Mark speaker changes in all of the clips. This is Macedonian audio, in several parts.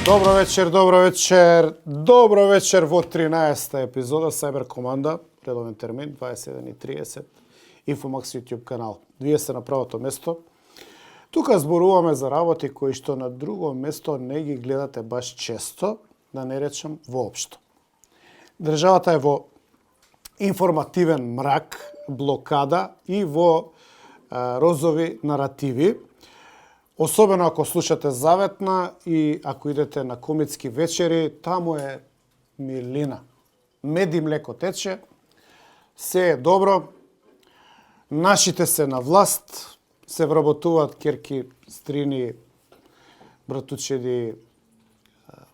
Speaker 1: Добро вечер, добро вечер, добро вечер во 13-та епизода Cyber Команда, редовен термин, 21:30, Infomax YouTube канал. Вие сте на правото место. Тука зборуваме за работи кои што на друго место не ги гледате баш често, да не речам воопшто. Државата е во информативен мрак, блокада и во розови наративи. Особено ако слушате Заветна и ако идете на комицки вечери, таму е милина. Мед и млеко тече, се е добро, нашите се на власт, се вработуваат керки, стрини, братучеди,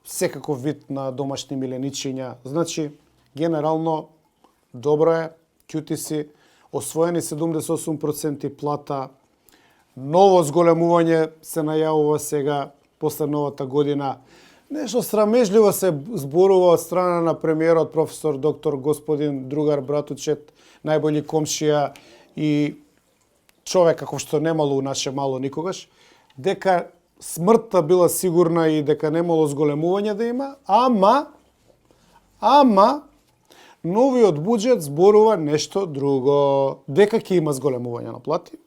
Speaker 1: секаков вид на домашни миленичиња. Значи, генерално, добро е, ќути си, освоени 78% плата, ново зголемување се најавува сега, после новата година. Нешто срамежливо се зборува од страна на премиерот професор доктор господин другар братучет, најбољи комшија и човек како што немало у наше мало никогаш, дека смртта била сигурна и дека немало зголемување да има, ама новиот буџет зборува нешто друго, дека ќе има зголемување на плати.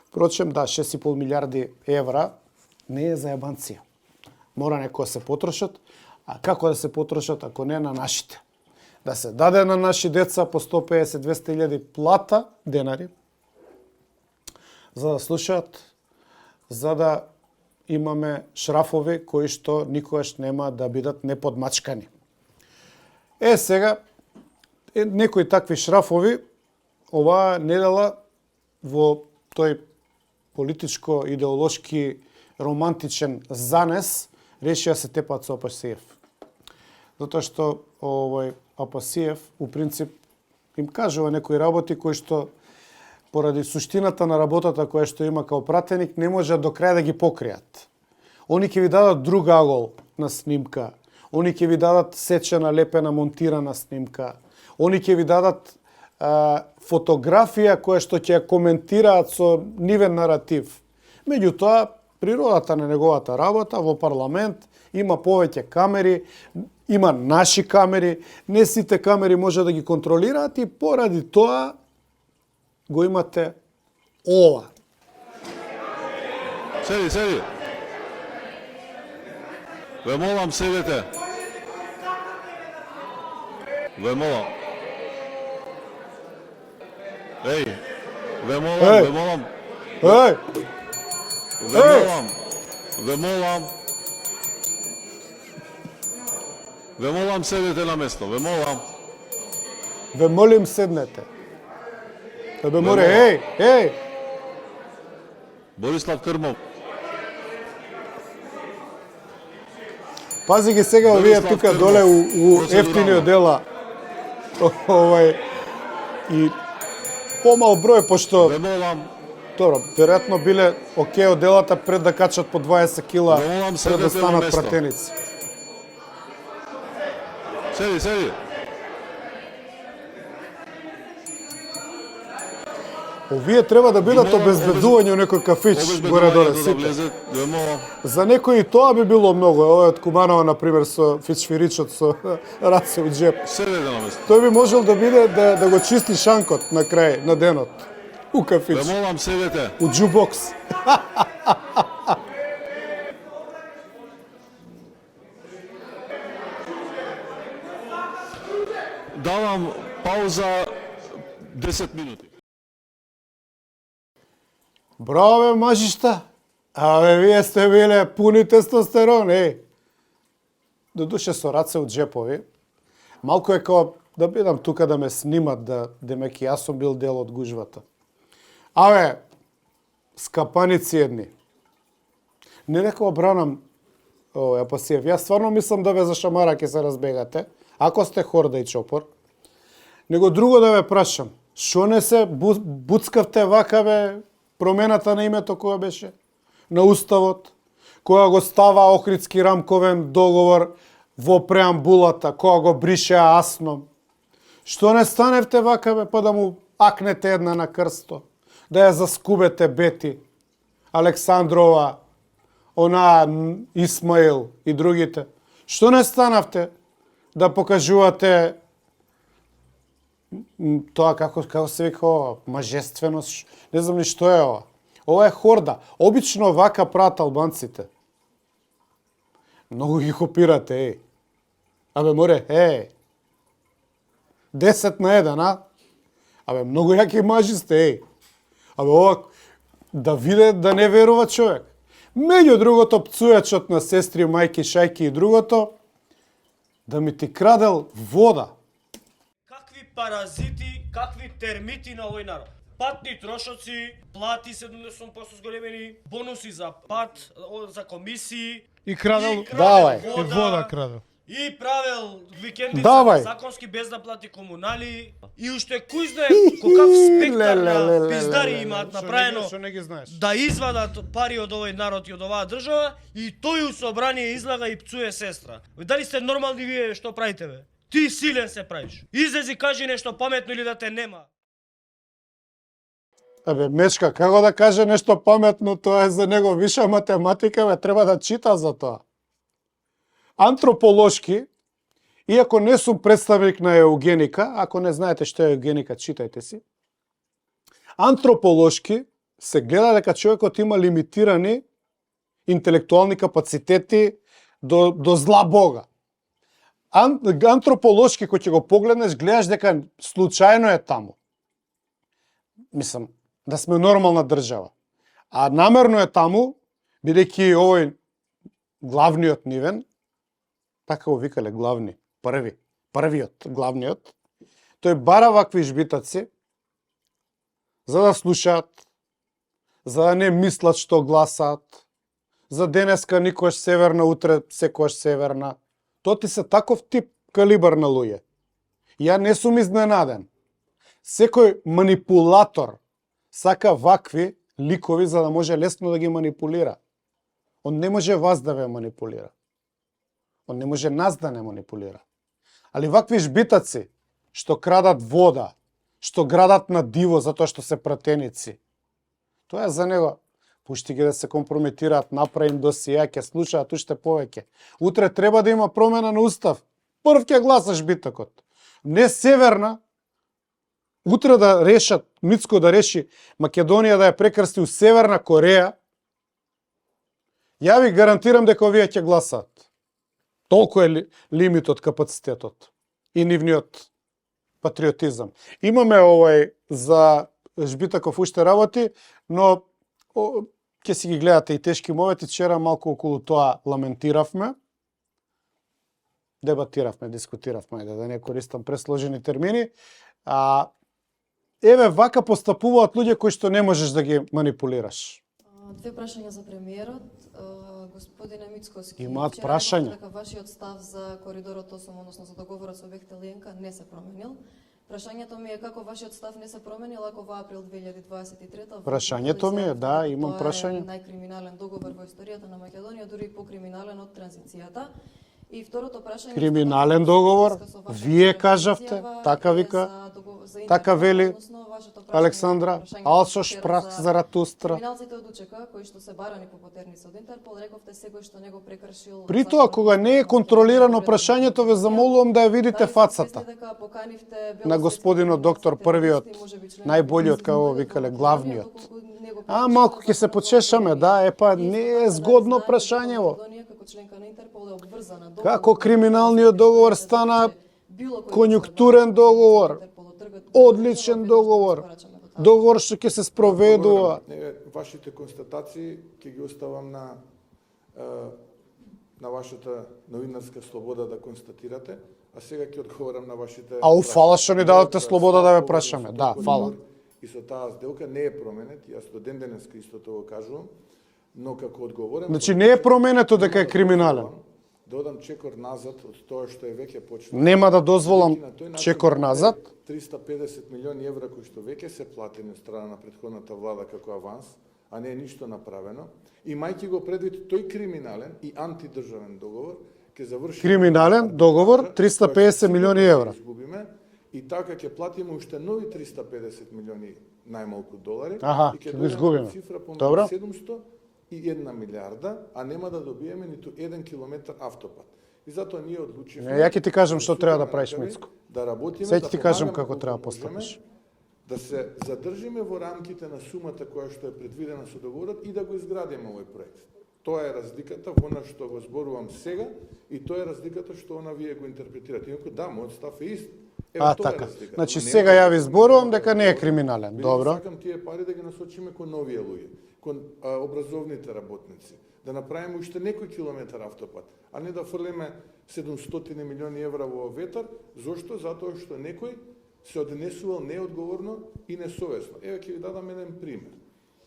Speaker 1: Впрочем, да, 6,5 милиарди евра не е за ебанција. Мора некој да се потрошат, а како да се потрошат ако не на нашите? Да се даде на наши деца по 150-200 илјади плата, денари, за да слушаат, за да имаме шрафови кои што никогаш нема да бидат неподмачкани. Сега, некои такви шрафови, оваа недела во тој политичко-идеолошки романтичен занес решија се тепат со Апасиев. Затоа што овој Апасиев, у принцип, им кажува некои работи кои што поради суштината на работата која што има као пратеник, не може до крај да ги покријат. Они ќе ви дадат друг агол на снимка, они ќе ви дадат сечена, лепена, монтирана снимка, они ќе ви дадат фотографија која што ќе ја коментираат со нивен наратив. Меѓутоа, природата на неговата работа во парламент има повеќе камери, има наши камери, не сите камери може да ги контролираат и поради тоа го имате ова.
Speaker 2: Седи. Ве молам, седете. Ве молам. Ве молам. Ве молам, седете на место, ве молам.
Speaker 1: Ве молим, седнете. Ве море,
Speaker 2: Борислав Крмов.
Speaker 1: Пази ги сега овие тука доле у ефтиниот дела. И помал број, пошто...
Speaker 2: Ве молам.
Speaker 1: Добро, веројатно биле окей од делата пред да качат по 20 кила, пред да станат пратеници.
Speaker 2: Седи.
Speaker 1: Овие треба да бидат обезбедување у некој кафич, горе-доле сите. За некои тоа би било многу. Овој од Куманова, например, со фичфиричот, со раце у джеп.
Speaker 2: Седете на место.
Speaker 1: Тој би можел да биде да го чисти шанкот на крај, на денот. У кафич.
Speaker 2: Ве молам, седете.
Speaker 1: У джубокс.
Speaker 2: Давам пауза 10 минути.
Speaker 1: Браво, мажишта! Вие сте биле пуни тестостерон, Додуше со раце у джепови. Малку е као да бидам тука да ме снимат, демеки јас сум бил дел од гужвата. Скапаници едни. Не дека бранам Апасиев. Јас стварно мислам да ве за шамара ќе се разбегате. Ако сте хорда и чопор, Него друго да ве прашам. Шо не се буцкавте вака бе промената на името која беше? На уставот? Која го става Охридски рамковен договор во преамбулата, која го брише асно? Што не станевте вака бе, па да му акнете една на крсто? Да ја заскубете Бети, Александрова, она Исмаил и другите? Што не станавте да покажувате тоа како се вика ова, мажественост, не знам ни што е ова. Ова е хорда. Обично вака прават албанците. Многу ги копирате, еј. Абе, море, 10 на 1, а? Абе, многу јаки мажи сте, еј. Абе, ова, да виде, да не верува човек. Меѓу другото, пцујачот на сестри, мајки, шајки и другото, да ми ти крадел вода.
Speaker 3: Какви паразити, какви термити на овој народ. Патни трошоци, плати 70% зголемени, бонуси за пат, за комисии.
Speaker 4: И крадел,
Speaker 1: Давај.
Speaker 4: и вода крадел.
Speaker 3: И правел викендица
Speaker 1: Давај.
Speaker 3: законски без да плати комунали. И уште кој знае какав спектар на пиздари имаат направено
Speaker 1: Што не ги знаеш.
Speaker 3: да извадат пари од овој народ и од оваа држава и тој у собрание излага и пцуе сестра. Дали сте нормални вие што правите бе? Ти силен се правиш. Излези кажи нешто паметно или да те нема.
Speaker 1: Абе, Мечка, како да каже нешто паметно, тоа е за него виша математика, бе, треба да чита за тоа. Антрополошки, иако не сум представник на еугеника, ако не знаете што е еугеника, читајте си. Антрополошки се гледа дека човекот има лимитирани интелектуални капацитети до зла бога. Антрополошки, кој ќе го погледнеш, гледаш дека случајно е таму. Мислам, да сме нормална држава. А намерно е таму, бидејќи овој главниот нивен, така го викале главни, првиот, главниот, тој бара вакви жбитаци, за да слушаат, за да не мислат што гласаат, за денеска никош северна, утре секојаш северна. Тоа ти се таков тип калибар на луѓе. Ја не сум изненаден. Секој манипулатор сака вакви ликови за да може лесно да ги манипулира. Он не може вас да ве манипулира. Он не може нас да не манипулира. Али вакви жбитаци, што крадат вода, што градат на диво затоа што се пратеници, тоа е за него. Пушти ги да се компрометираат, направим досија, ќе слушаат уште повеќе. Утре треба да има промена на устав. Прв ќе гласаш битокот. Не северна, утре да решат, Мицко да реши Македонија да ја прекрсти у Северна Кореја, ја ви гарантирам дека овие ќе гласаат. Толку е лимитот, капацитетот и нивниот патриотизам. Имаме овој за Жбитаков уште работи, но ќе си ги гледате и тешки моменти. Вчера малку околу тоа ламентиравме, дебатиравме, дискутиравме, да не користам пресложени термини. Еве вака постапуваат луѓе кои што не можеш да ги манипулираш.
Speaker 5: Две прашања за премиерот. Господине Мицкоски,
Speaker 1: Имаат
Speaker 5: вчера
Speaker 1: прашања.
Speaker 5: дека вашиот став за коридорот 8, односно за договорот со Бехтел Ленка не се променил. Прашањето ми е како вашиот став не се променил ако во април 2023
Speaker 1: Прашањето ми е, да, имам прашање.
Speaker 5: Тоа е најкриминален договор во историјата на Македонија, дури и покриминален од транзицијата. И второто прашање...
Speaker 1: Криминален договор? Вие кажавте, така вика, така вели Александра, also sprach Заратустра.
Speaker 5: Криминалците од УЧК, кои што се барани по потерници од Интерпол, рековте секој што не го прекршил...
Speaker 1: При тоа, кога не е контролирано прашањето, ве замолувам да ја видите фацата на господинот доктор првиот, најболиот, како викале, главниот. Малку ќе се почешаме, да, не е згодно прашањево. Како криминалниот договор стана конјунктурен договор, одличен договор, договор што ќе се спроведува.
Speaker 6: Вашите констатации ќе ги оставам на вашата новинарска слобода да констатирате, а сега ќе одговорам на вашите...
Speaker 1: Фала што ни дадете слобода да ве прашаме. Да, фала.
Speaker 6: И со таа сделка не е променет, јас до ден денеска истото го кажувам, но како одговорам...
Speaker 1: Значи не е променето дека е криминален.
Speaker 6: Додам чекор назад од тоа што е веќе почнало.
Speaker 1: Нема да дозволам чекор назад.
Speaker 6: 350 милиони евра кои што веќе се платени од страна на претходната влада како аванс, а не е ништо направено, имајќи го предвид тој криминален и антидржавен договор, ќе заврши
Speaker 1: Криминален договор 350 милиони евра.
Speaker 6: Изгубиме и така ќе платиме уште нови 350 милиони најмалку долари
Speaker 1: Аха,
Speaker 6: и
Speaker 1: ќе
Speaker 6: ќе
Speaker 1: го изгубиме.
Speaker 6: дојдеме цифра по
Speaker 1: Добро.
Speaker 6: 701 милиарда, а нема да добиеме ниту 1 километар автопат. И затоа ние одлучивме...
Speaker 1: Ја ќе ти кажам што треба да
Speaker 6: супер
Speaker 1: правиш,
Speaker 6: накави,
Speaker 1: Мицко.
Speaker 6: Да работиме,
Speaker 1: Сега
Speaker 6: да
Speaker 1: ќе ти кажам
Speaker 6: помагаме
Speaker 1: како
Speaker 6: колку
Speaker 1: треба
Speaker 6: можеме,
Speaker 1: постапиш.
Speaker 6: да се задржиме во рамките на сумата која што е предвидена со договорот и да го изградиме овој проект. Тоа е разликата во она што го зборувам сега и тоа е разликата што она вие го интерпретирате. Иако да, мојот став е ист.
Speaker 1: А,
Speaker 6: тоа е
Speaker 1: така.
Speaker 6: разликата.
Speaker 1: Значи,
Speaker 6: Но нема
Speaker 1: сега ја ви
Speaker 6: да
Speaker 1: зборувам
Speaker 6: нема
Speaker 1: дека не е криминален.
Speaker 6: Бидејќи
Speaker 1: Добро.
Speaker 6: Сакам тие пари да ги насочиме кон новија луѓе, кон образовните работници, да направиме уште некој километар автопат, а не да фрлиме 700 милиони евра во ветар. Зошто? Затоа што некој се однесувал неодговорно и несовесно. Еве ќе ви дадам еден пример.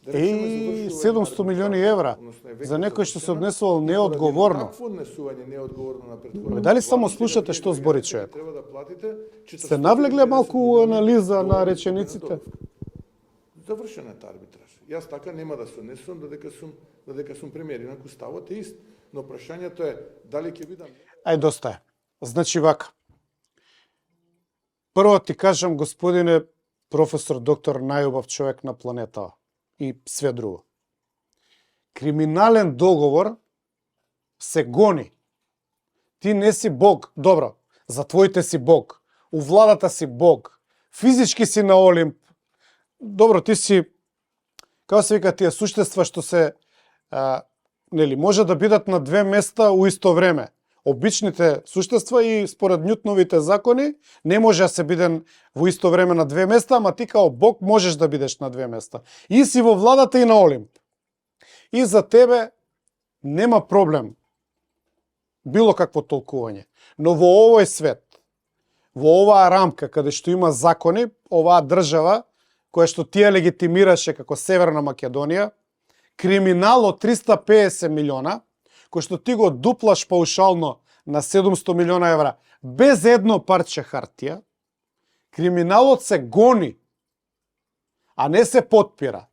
Speaker 6: Да речеме, завршува
Speaker 1: 700
Speaker 6: една
Speaker 1: милиони
Speaker 6: администрација,
Speaker 1: евра
Speaker 6: односно е веќе
Speaker 1: за некој што се
Speaker 6: завршена,
Speaker 1: однесувал
Speaker 6: и поради
Speaker 1: неодговорно.
Speaker 6: Такво однесување неодговорно на претходната
Speaker 1: Бе, дали само
Speaker 6: влада,
Speaker 1: слушате
Speaker 6: вие
Speaker 1: што збори
Speaker 6: граѓаните
Speaker 1: човек?
Speaker 6: Треба да платите 450
Speaker 1: Сте навлегле малку у
Speaker 6: милиони
Speaker 1: анализа на
Speaker 6: долари
Speaker 1: речениците?
Speaker 6: добавка. Завршена е арбитраж. Јас така нема да се однесувам додека сум премиер, инаку ставот е ист, но прашањето е дали ќе бидам...
Speaker 1: Ај, доста е. Значи вака. Прво ти кажам, господине професор доктор, најубав човек на планетава и све друго. Криминален договор се гони. Ти не си Бог, добро, за твоите си Бог, у владата си Бог, физички си на Олимп. Добро, ти си, како се вика, тие суштества што се, нели, може да бидат на две места у исто време. Обичните суштества и според Њутновите закони не може да се биде во исто време на две места, ама ти као Бог можеш да бидеш на две места. И си во владата и на Олимп. И за тебе нема проблем било какво толкување. Но во овој свет, во оваа рамка каде што има закони, оваа држава која што ти ја легитимираше како Северна Македонија, криминал од 350 милиона, кој што ти го дуплаш паушално на 700 милиона евра без едно парче хартија, криминалот се гони, а не се потпира.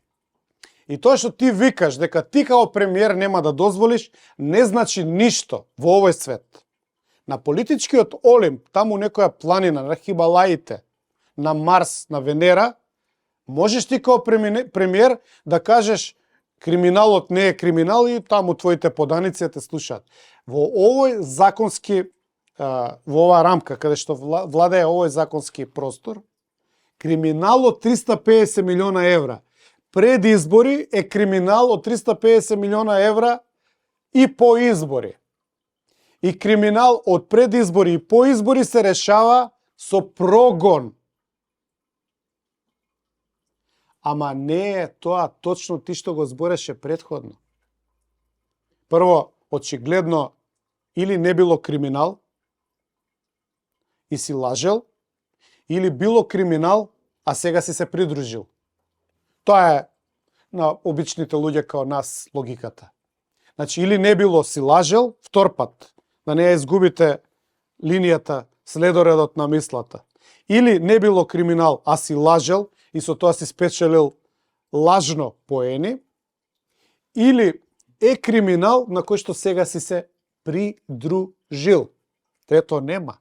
Speaker 1: И тоа што ти викаш дека ти као премиер нема да дозволиш, не значи ништо во овој свет. На политичкиот Олимп, таму некоја планина, на Хималаите, на Марс, на Венера, можеш ти као премиер да кажеш криминалот не е криминал и таму твоите поданици те слушаат. Во овој законски, во оваа рамка, каде што владее овој законски простор, криминалот 350 милиона евра пред избори е криминал од 350 милиона евра и по избори. И криминал од пред избори и по избори се решава со прогон. Ама не е тоа точно ти што го збореше предходно. Прво, очигледно, или не било криминал и си лажел, или било криминал, а сега си се придружил. Тоа е на обичните луѓе као нас логиката. Значи, или не било си лажел, втор пат, да не ја изгубите линијата, следоредот на мислата. Или не било криминал, а си лажел и со тоа си спечелил лажно поени, или е криминал на кој што сега си се придружил. Трето нема.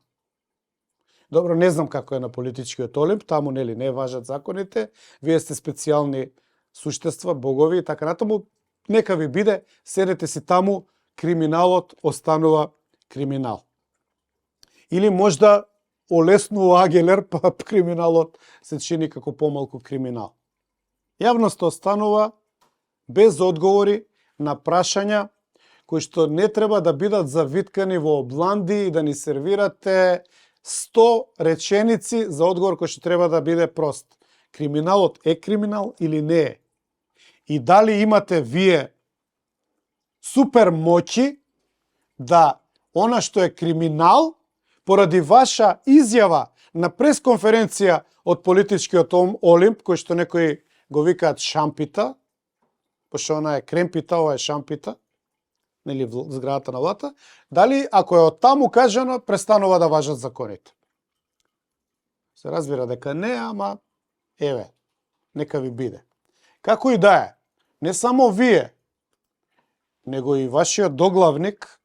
Speaker 1: Добро, не знам како е на политичкиот Олимп, таму нели не важат законите, вие сте специјални суштества, богови и така натаму, нека ви биде, седете си таму, криминалот останува криминал. Или можда олеснува Агелер, па криминалот се чини како помалку криминал. Јавноста останува без одговори на прашања кои што не треба да бидат завиткани во обланди и да ни сервирате 100 реченици за одговор кој што треба да биде прост. Криминалот е криминал или не е? И дали имате вие супер моќи да она што е криминал поради ваша изјава на пресконференција од политичкиот Олимп, кој што некои го викаат шампита, пошто она е кремпита, ова е шампита, нели в зградата на владата, дали ако е од таму кажано, престанува да важат законите. Се разбира дека не, ама еве, нека ви биде. Како и да е, не само вие, него и вашиот доглавник,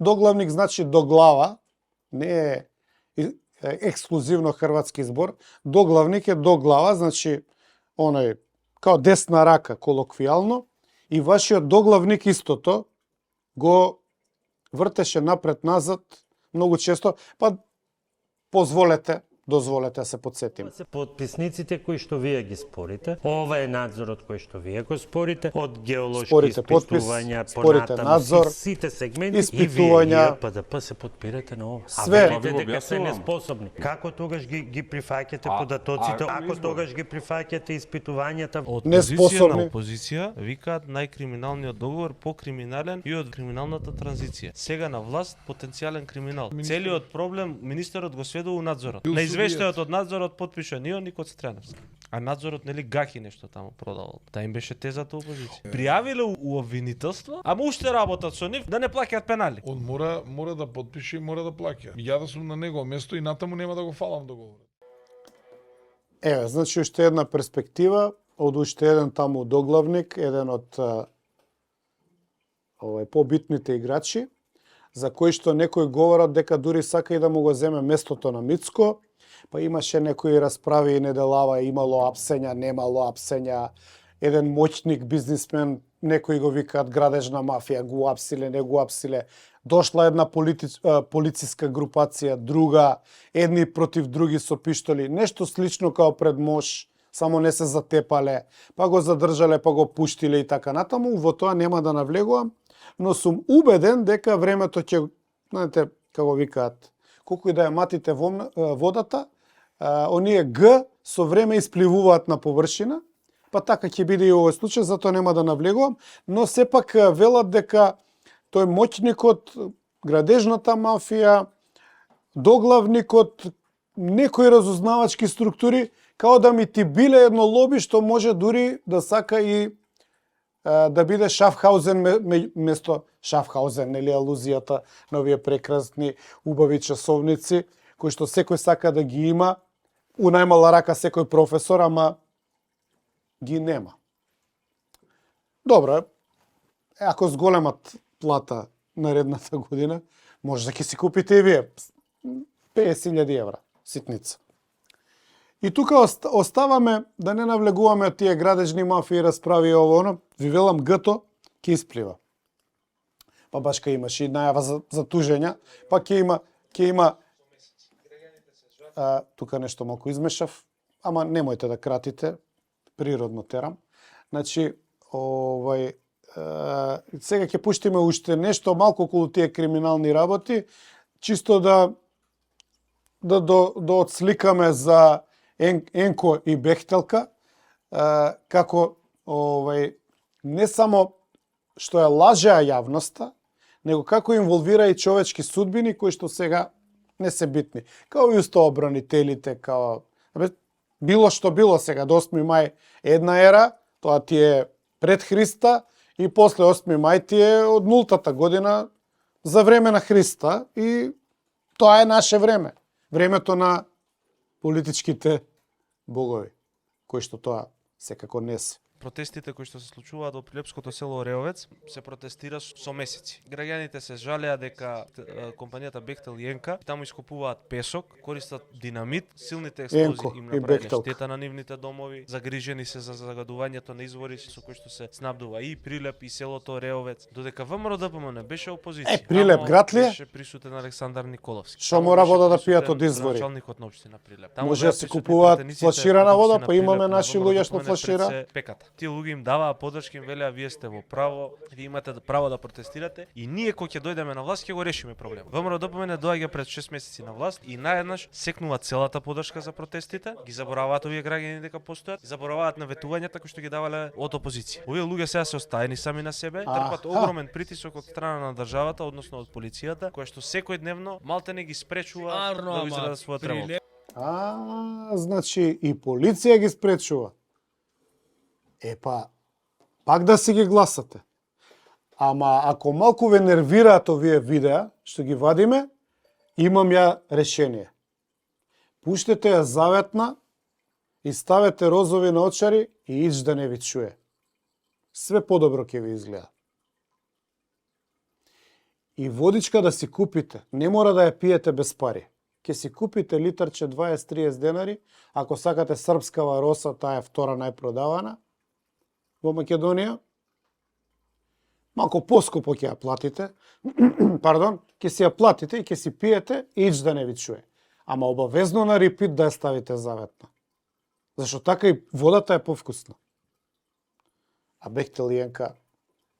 Speaker 1: доглавник значи до глава, не е ексклузивно хрватски збор, доглавник е до глава, значи оној као десна рака колоквијално, и вашиот доглавник истото го вртеше напред-назад многу често, па дозволете да се подсетим.
Speaker 4: Се подписниците кои што вие ги спорите. Ова е надзорот кој што вие го спорите, од геолошки
Speaker 1: Спорите подпис,
Speaker 4: испитувања,
Speaker 1: спорите
Speaker 4: понатаму
Speaker 1: надзор,
Speaker 4: сите сегменти
Speaker 1: испитувања.
Speaker 4: и вие ПДП се подпирате на ова.
Speaker 1: Све.
Speaker 4: А вие дека се неспособни. Како тогаш ги прифаќате податоците? Ако тогаш ги прифаќате испитувањата?
Speaker 7: Од
Speaker 1: Неспособни.
Speaker 7: позиција на опозиција викаат најкриминалниот договор покриминален и од криминалната транзиција. Сега на власт потенцијален криминал. Целиот проблем министерот го сведува у надзорот. На извештајот од надзорот потпишан и он и Коцетрановски. А надзорот нели гахи нешто таму продавал. Та им беше тезата опозиција. Пријавиле у обвинителство, ама уште работат со нив да не плаќаат пенали.
Speaker 8: Он мора да подпише и мора да плаќа. Ја да сум на негово место и натаму нема да го фалам договорот.
Speaker 1: Еве, значи уште една перспектива од уште еден таму доглавник, еден од побитните играчи, за кој што некои говорат дека дури сака и да му го земе местото на Мицко, па имаше некои расправи и неделава, имало апсења, немало апсења, еден моќник бизнисмен, некои го викаат градежна мафија, го апсиле, не го апсиле. Дошла една полициска групација, друга, едни против други со пиштоли, нешто слично као пред Мош, само не се затепале, па го задржале, па го пуштиле и така натаму. Во тоа нема да навлегувам, но сум убеден дека времето ќе, знаете, како викаат, колку и да ја матите водата, оние Г со време испливуваат на површина, па така ќе биде и овој случај, затоа нема да навлегувам, но сепак велат дека тој моќникот, градежната мафија, доглавникот, некои разузнавачки структури, као да ми ти биле едно лоби што може дури да сака и да биде Шафхаузен место Шафхаузен, нели алузијата на овие прекрасни, убави часовници, кои што секој сака да ги има, у најмала рака секој професор, ама ги нема. Добро, ако зголемат плата наредната година, може да ќе си купите и вие 50.000 евра, ситница. И тука оставаме да не навлегуваме тие градежни мафии, расправи и ово оно, ви велам Гто ќе исплива. Па баш ка имаш и најава за тужења, па ќе има тука нешто малку измешав, ама немојте да кратите, природно терам. Значи, сега ќе пуштиме уште нешто малку околу тие криминални работи, чисто да отсликаме за Енко и Бехтелка, како не само што ја лажеа јавноста, него како инволвира и човечки судбини кои што сега не се битни. Као и устообранителите, као било што било сега до 8 мај една ера, тоа ти е пред Христа, и после 8 мај ти е од нултата година за време на Христа, и тоа е наше време. Времето на политичките богови, кои што тоа секако не се.
Speaker 7: Протестите кои што се случуваат во Прилепското село Реовец се протестира со месеци. Граѓаните се жалеа дека компанијата Бехтел и Енка таму ископуваат песок, користат динамит, силните експлозии им направиле штета на нивните домови, загрижени се за загадувањето на извори со кои што се снабдува и Прилеп и селото Реовец, додека ВМРО-ДПМН беше опозиција.
Speaker 1: Прилеп град ли е?
Speaker 7: Беше присутен Александар Николовски.
Speaker 1: Што мора вода да пијат од извори?
Speaker 7: Началникот на општина Прилеп.
Speaker 1: Може да се купуваат флаширана вода, па имаме наши луѓе што флашира.
Speaker 7: Тие луѓе им даваа подршка, им велеа вие сте во право, вие имате право да протестирате и ние кога ќе дојдеме на власт ќе го решиме проблемот. ВМРО-ДПМН доаѓа пред 6 месеци на власт и наеднаш секнува целата подршка за протестите, ги забораваат овие граѓани дека постојат, забораваат наветувањата кои што ги давале од опозиција. Овие луѓе сега се оставени сами на себе, трпат огромен притисок од страна на државата, односно од полицијата, која што секојдневно малтене ги спречува да израдат својот работа.
Speaker 1: Значи и полиција ги спречува. Пак да си ги гласате. Ама ако малку ве нервираат овие видеа, што ги вадиме, имам ја решение. Пуштете ја заветна и ставете розови на очари и ич да не ви чуе. Све подобро ќе ви изгледа. И водичка да си купите, не мора да ја пиете без пари. Ке си купите литарче 20-30 денари, ако сакате српскава роса, таа е втора најпродавана во Македонија. Малку поскупо ќе ја платите, пардон, ќе си ја платите и ќе си пиете и ич да не ви чуе. Ама обавезно на репит да ја ставите заветна. Зашто така и водата е повкусна. А Бехтел и Енка,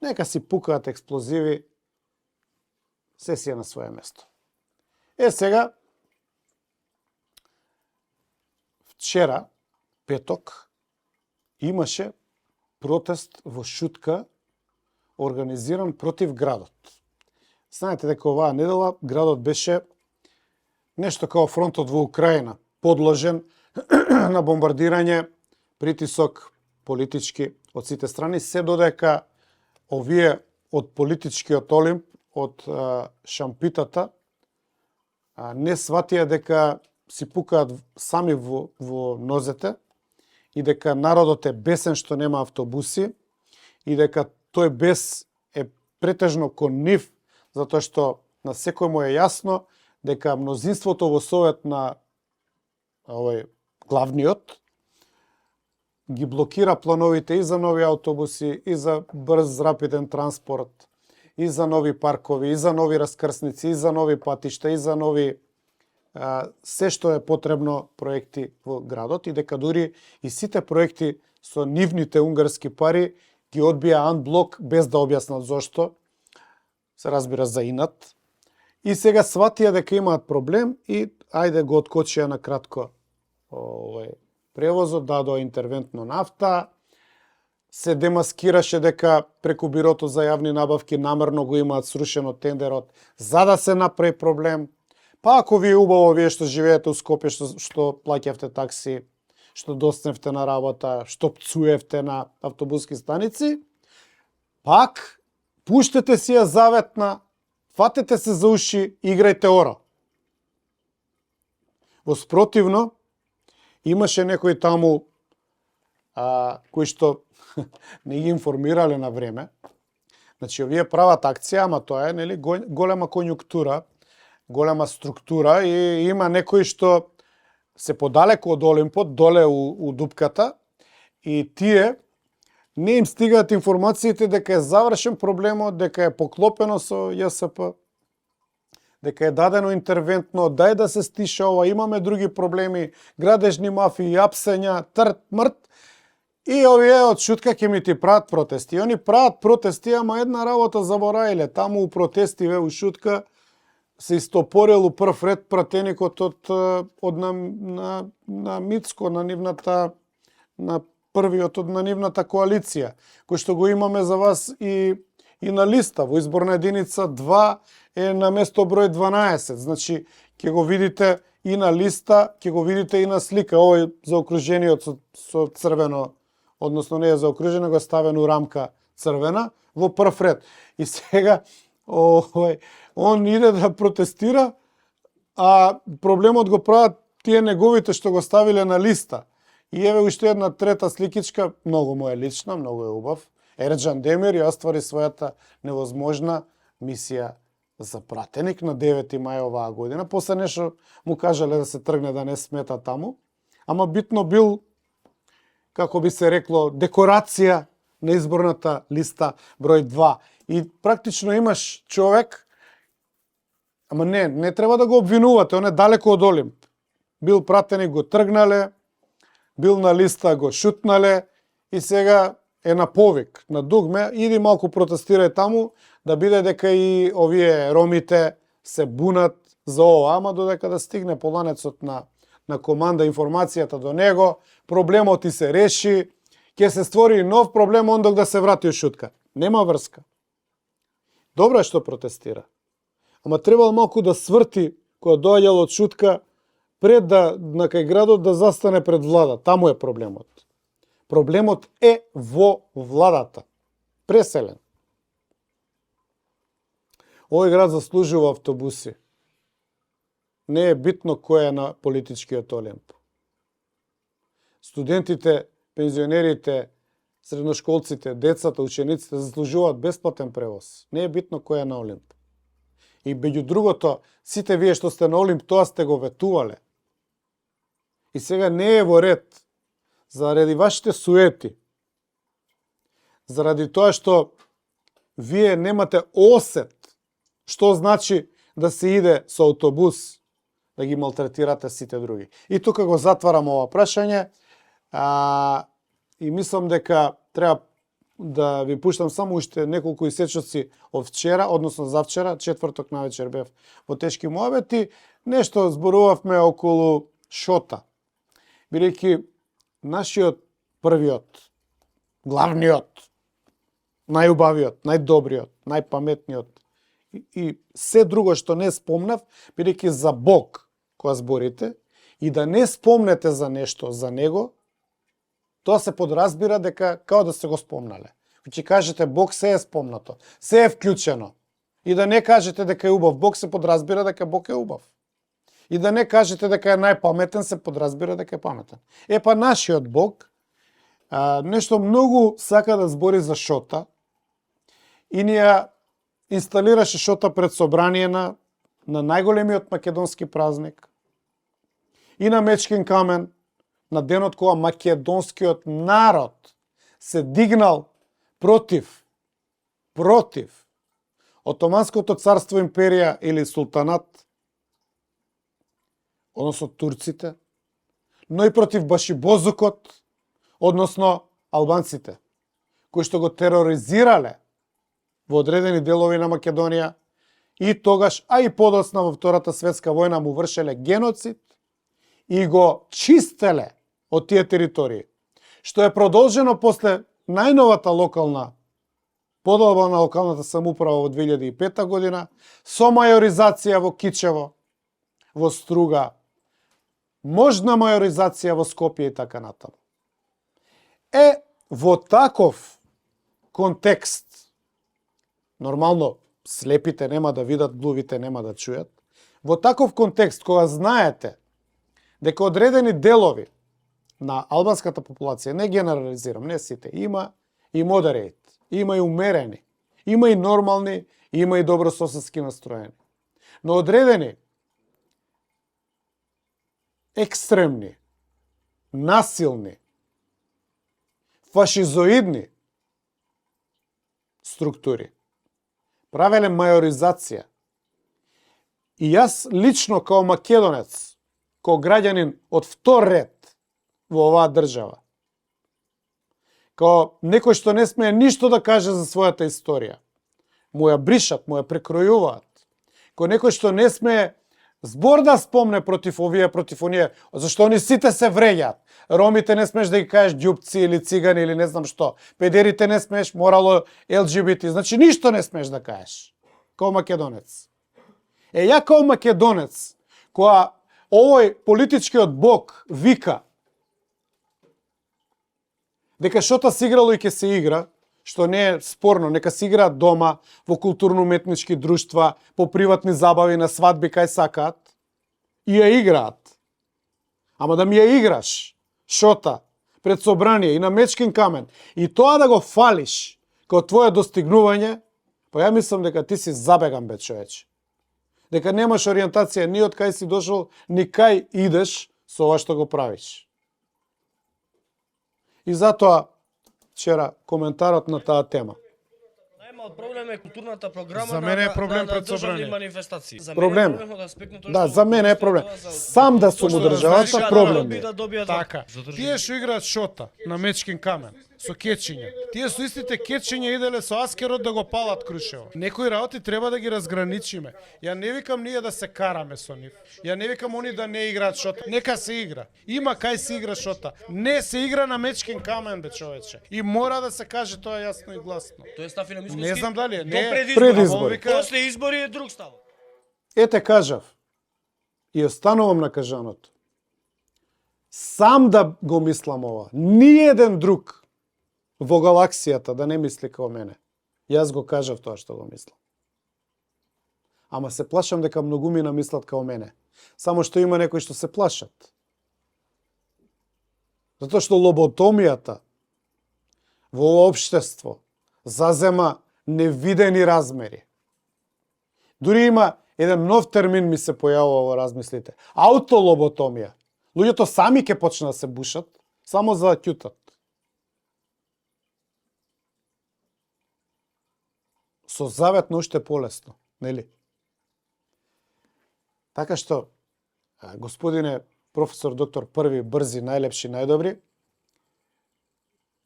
Speaker 1: нека си пукаат експлозиви, се си е на своje место. Сега, вчера, петок, имаше протест во Шутка, организиран против градот. Знаете дека оваа недела градот беше нешто као фронтот во Украина, подложен на бомбардирање, притисок политички од сите страни, се додека овие од политичкиот Олимп, од шампитата, не сватија дека си пукаат сами во нозете и дека народот е бесен што нема автобуси и дека тој бес е претежно кон нив, затоа што на секој му е јасно дека мнозинството во совет на овој главниот ги блокира плановите и за нови автобуси, и за брз рапиден транспорт, и за нови паркови, и за нови раскрсници, и за нови патишта, и за нови се што е потребно проекти во градот и дека дури и сите проекти со нивните унгарски пари ги одбија анблок без да објаснат зошто, се разбира за инат. И сега сватија дека имаат проблем и ајде го откочија на кратко превозот, дадоа интервентно нафта, се демаскираше дека преку бирото за јавни набавки намерно го имаат срушено тендерот за да се направи проблем. Па ако ви е убаво вие што живеете у Скопје, што плаќавте такси, што досневте на работа, што пцуевте на автобуски станици, пак пуштете си ја заветна, фатете се за уши, играјте оро. Воспротивно, имаше некои таму кои што не ги информирале на време. Значи, овие прават акција, ама тоа е нели голема конјуктура, голема структура и има некои што се подалеку од Олимпот, доле у дупката, и тие не им стигаат информациите дека е завршен проблемот, дека е поклопено со ЈСП, дека е дадено интервентно, дај да се стиша ова, имаме други проблеми, градежни мафии, апсења, трт, мрт, и овие од Шутка ќе ми ти прават протести. И они прават протести, ама една работа забораиле. Таму у протестиве у Шутка се истопорил у прв ред пратеникот од на Мицко, на нивната, на првиот од на нивната коалиција, кој што го имаме за вас и на листа. Во изборна единица 2 е на место број 12. Значи, ќе го видите и на листа, ќе го видите и на слика. Овој заокружениот со црвено, односно не е заокружено, го ставено рамка црвена, во прв ред. И сега, он иде да протестира, а проблемот го прават тие неговите што го ставиле на листа. И еве уште една трета сликичка, многу му е лична, многу е убав. Ерџан Демир ја оствари својата невозможна мисија за пратеник на 9 мај оваа година. После нешто му кажале да се тргне, да не смета таму. Ама битно бил, како би се рекло, декорација на изборната листа број 2. И практично имаш човек, ама не треба да го обвинувате, он е далеко од Олимп. Бил пратеник, го тргнале, бил на листа, го шутнале и сега е на повик, на дугме, иди малку протестирај таму, да биде дека и овие ромите се бунат за ова, ама додека да стигне поланецот на команда информацијата до него, проблемот и се реши, ќе се створи нов проблем, ондак да се врати у Шутка. Нема врска. Добро е што протестира. Ама требало малку да сврти, кога доаѓал од Шутка, пред на кај градот да застане пред влада. Таму е проблемот. Проблемот е во владата. Преселен. Овој град заслужува автобуси. не е битно кој е на политичкиот олимп. Студентите, пензионерите, средношколците, децата, учениците заслужуваат бесплатен превоз. Не е битно кој е на олимп. И меѓу другото, сите вие што сте на олимп, тоа сте го ветувале. И сега не е во ред, заради вашите суети, заради тоа што вие немате осет што значи да се иде со автобус, да ги малтретирате сите други. И тука го затварам ова прашање и мислам дека треба да ви пуштам само уште неколку исечоци од вчера, односно завчера, четврток навечер бев во тешки муабети, нешто зборувавме околу шота. Бидејќи нашиот првиот, главниот, најубавиот, најдобриот, најпаметниот и се друго што не спомнав, бидејќи за Бог кога зборите и да не спомнете за нешто за него, тоа се подразбира дека као да се го спомнале. Ќе кажете Бог се е спомнато, се е вклучено. И да не кажете дека е убав Бог, се подразбира дека Бог е убав. И да не кажете дека е најпаметен, се подразбира дека е паметен. Па нашиот Бог нешто многу сака да збори за шота и ни ја инсталираше шота пред собрание на најголемиот македонски празник и на Мечкин камен, на денот кога македонскиот народ се дигнал против Отоманското царство, империја или султанат, односно турците, но и против башибозукот, односно албанците, кои што го тероризирале во одредени делови на Македонија и тогаш, а и подоцна во Втората светска војна му вршеле геноцид и го чистеле од тие територии, што е продолжено после најновата локална подоба на локалната самоуправа во 2005 година, со мајоризација во Кичево, во Струга, можна мајоризација во Скопје и така натаму. Во таков контекст, нормално слепите нема да видат, глувите нема да чујат, во таков контекст, кога знаете дека одредени делови на албанската популација, не генерализирам, не сите, има и модерейт, има и умерени, има и нормални, има и добрососедски настроени. Но одредени екстремни, насилни, фашизоидни структури правеле мајоризација. И јас лично као македонец, као граѓанин од втор ред во оваа држава, као некој што не смее ништо да каже за својата историја, му ја бришат, му ја прекројуваат, као некој што не смее збор да спомне против овие, против оние, зашто они сите се вреѓаат. Ромите не смеш да ги кажеш ѓупци или цигани или не знам што. Педерите не смеш, морало ЛГБТ, значи ништо не смеш да кажеш, као македонец. Ја као македонец, која овој политичкиот бог вика дека шота се играло и ќе се игра, што не е спорно, нека се играат дома, во културно-уметнички друштва, по приватни забави, на свадби, кај сакаат, и ја играат. Ама да ми ја играш, шота, пред собрание и на Мечкин камен, и тоа да го фалиш као твое достигнување, па ја мислам дека ти си забеган, бе човече. Дека немаш ориентација ни од кај си дошол, ни кај идеш со ова што го правиш. И затоа, вчера, коментарот на таа тема.
Speaker 3: Најмал проблем е културната програма
Speaker 1: За мене е проблем
Speaker 3: на
Speaker 1: пред
Speaker 3: државни
Speaker 1: собрание.
Speaker 3: манифестации. За
Speaker 1: Проблем.
Speaker 3: мене е проблем од аспектот
Speaker 1: Да, за мене е проблем. Сам да сум у државата, проблем е.
Speaker 9: Така, тие што играат шота на Мечкин камен, со кечиња, тие со истите кечиња иделе со аскерот да го палат Крушево. Некои работи треба да ги разграничиме. Ја не викам ние да се караме со нив. Ја не викам они да не играат шота. Нека се игра. Има кај се игра шота. Не се игра на Мечкин камен, бе човече. И мора да се каже тоа јасно и гласно.
Speaker 3: Тоа е Стафина Мискоски.
Speaker 9: Не знам дали е.
Speaker 3: До
Speaker 9: Не,
Speaker 3: пред
Speaker 1: избори.
Speaker 3: После избори е друг став.
Speaker 1: Ете кажав и останувам на кажаното. Сам да го мислам ова. Ниеден друг во галаксијата да не мисли како мене. Јас го кажав тоа што го мислам. Ама се плашам дека многумина мислат као мене. Само што има некои што се плашат. Затоа што лоботомијата во ова општество зазема невидени размери. Дури има еден нов термин ми се појавува во размислите. Аутолоботомија. Луѓето сами ќе почнат да се бушат, само за да ќутат. Со заветно уште полесно, нели? Така што, господине професор, доктор, први, брзи, најлепши, најдобри,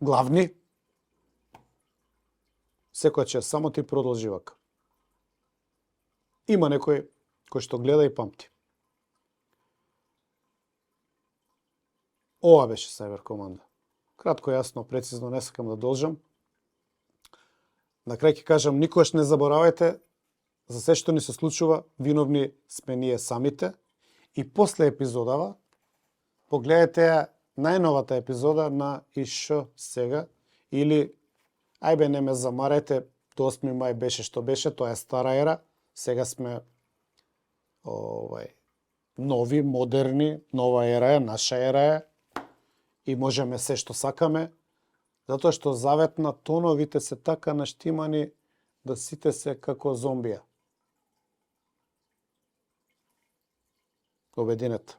Speaker 1: главни, секој че само ти продолжи вака. Има некој кој што гледа и памти. Ова беше Cyber Команда. Кратко, јасно, прецизно, не сакам да должам. На крај ќе кажам, никогаш не заборавајте, за се што ни се случува, виновни сме ние самите. И после епизодава, погледайте ја најновата епизода на ИШ сега, или, ајбе не ме замарајте, до 8 мај беше што беше, тоа е стара ера, сега сме нови, модерни, нова ера е, наша ера е, и можеме се што сакаме, затоа што заветна тоновите се така наштимани да сите се како зомбија. Обединете.